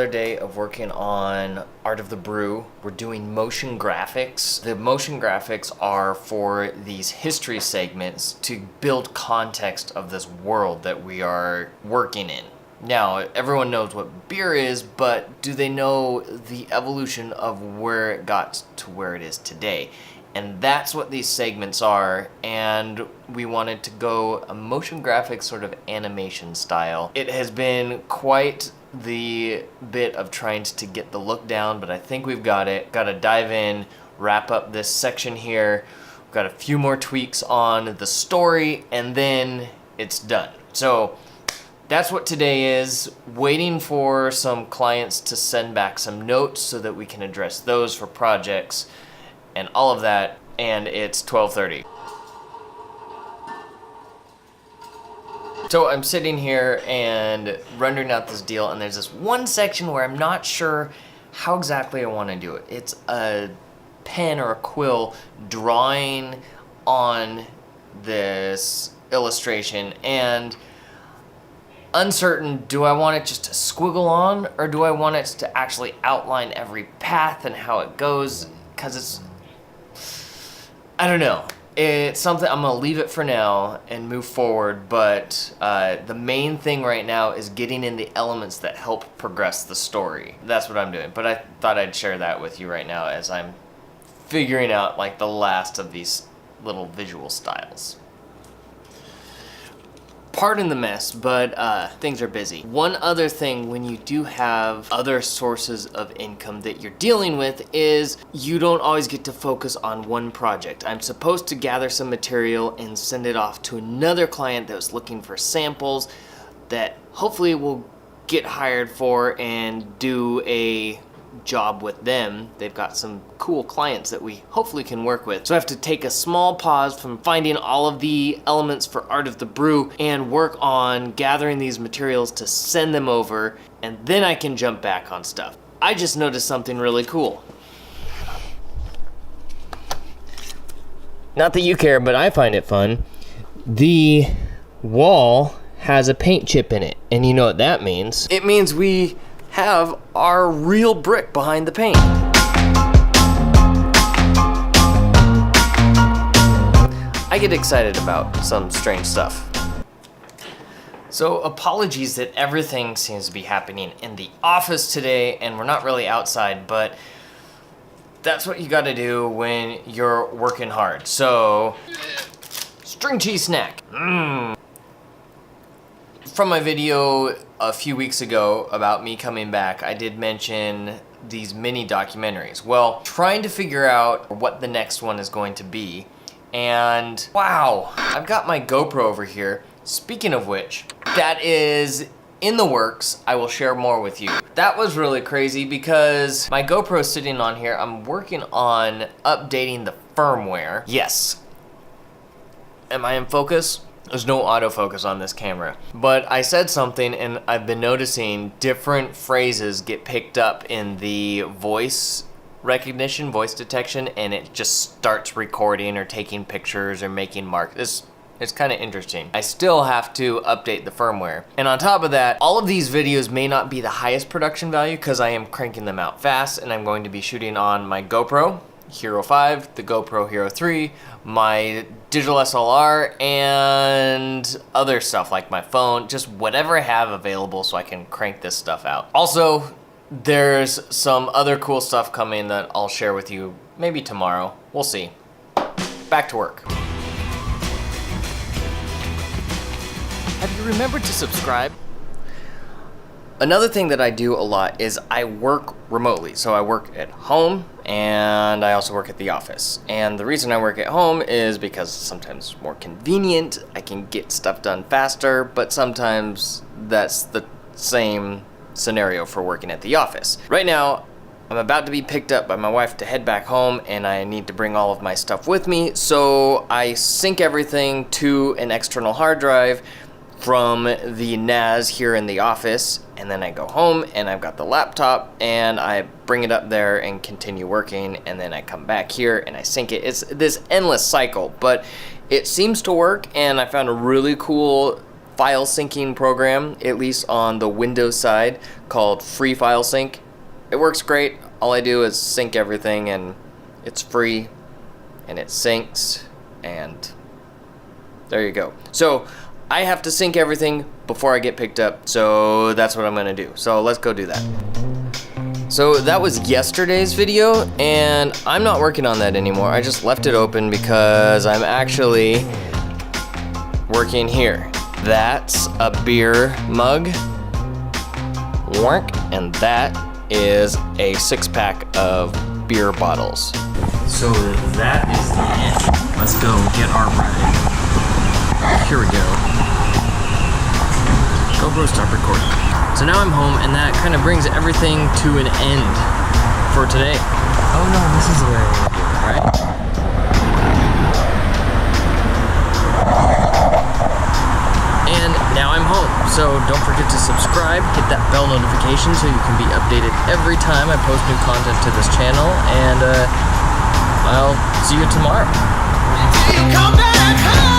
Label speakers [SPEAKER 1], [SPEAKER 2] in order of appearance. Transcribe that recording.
[SPEAKER 1] another day of working on Art of the Brew. We're doing motion graphics. The motion graphics are for these history segments to build context of this world that we are working in. Now, everyone knows what beer is, but do they know the evolution of where it got to where it is today? And that's what these segments are, and we wanted to go a motion graphics sort of animation style. It has been quite the bit of trying to get the look down, but I think we've got it. Got to dive in, wrap up this section here. We've got a few more tweaks on the story, and then it's done. So that's what today is. Waiting for some clients to send back some notes so that we can address those for projects and all of that, and it's 12:30. So I'm sitting here and rendering out this deal, and there's this one section where I'm not sure how exactly I want to do it. It's a pen or a quill drawing on this illustration, and uncertain, do I want it just to squiggle on, or do I want it to actually outline every path and how it goes? Because I don't know. It's something, I'm gonna leave it for now and move forward, but the main thing right now is getting in the elements that help progress the story. That's what I'm doing, but I thought I'd share that with you right now as I'm figuring out like the last of these little visual styles. Pardon the mess, but things are busy. One other thing when you do have other sources of income that you're dealing with is you don't always get to focus on one project. I'm supposed to gather some material and send it off to another client that was looking for samples that hopefully will get hired for and do a job with them. They've got some cool clients that we hopefully can work with. So I have to take a small pause from finding all of the elements for Art of the Brew and work on gathering these materials to send them over, and then I can jump back on stuff. I just noticed something really cool. Not that you care, but I find it fun. The wall has a paint chip in it, and you know what that means. It means we have our real brick behind the paint. I get excited about some strange stuff. So apologies that everything seems to be happening in the office today, and we're not really outside, but that's what you gotta do when you're working hard. So, string cheese snack. From my video a few weeks ago about me coming back, I did mention these mini documentaries. Well, trying to figure out what the next one is going to be, and wow, I've got my GoPro over here. Speaking of which, that is in the works. I will share more with you. That was really crazy because my GoPro is sitting on here. I'm working on updating the firmware. Yes. Am I in focus? There's no autofocus on this camera. But I said something, and I've been noticing different phrases get picked up in the voice recognition, voice detection, and it just starts recording or taking pictures or making marks. It's kind of interesting. I still have to update the firmware. And on top of that, all of these videos may not be the highest production value because I am cranking them out fast, and I'm going to be shooting on my GoPro Hero 5, the GoPro Hero 3, my digital SLR, and other stuff like my phone, just whatever I have available so I can crank this stuff out. Also, there's some other cool stuff coming that I'll share with you maybe tomorrow. We'll see. Back to work. Have you remembered to subscribe? Another thing that I do a lot is I work remotely. So I work at home and I also work at the office. And the reason I work at home is because sometimes it's more convenient. I can get stuff done faster, but sometimes that's the same scenario for working at the office. Right now, I'm about to be picked up by my wife to head back home, and I need to bring all of my stuff with me. So I sync everything to an external hard drive from the NAS here in the office, and then I go home and I've got the laptop and I bring it up there and continue working, and then I come back here and I sync it. It's this endless cycle, but it seems to work, and I found a really cool file syncing program, at least on the Windows side, called Free File Sync. It works great. All I do is sync everything, and it's free, and it syncs, and there you go. So I have to sync everything before I get picked up, so that's what I'm gonna do. So let's go do that. So that was yesterday's video, and I'm not working on that anymore. I just left it open because I'm actually working here. That's a beer mug, and that is a 6-pack of beer bottles. So that is the end. Let's go get our ride. Here we go. GoPro, stop recording. So now I'm home, and that kind of brings everything to an end for today. Oh no, this is the way I want to do it, right? And now I'm home, so don't forget to subscribe, hit that bell notification so you can be updated every time I post new content to this channel, and I'll see you tomorrow. Come back home.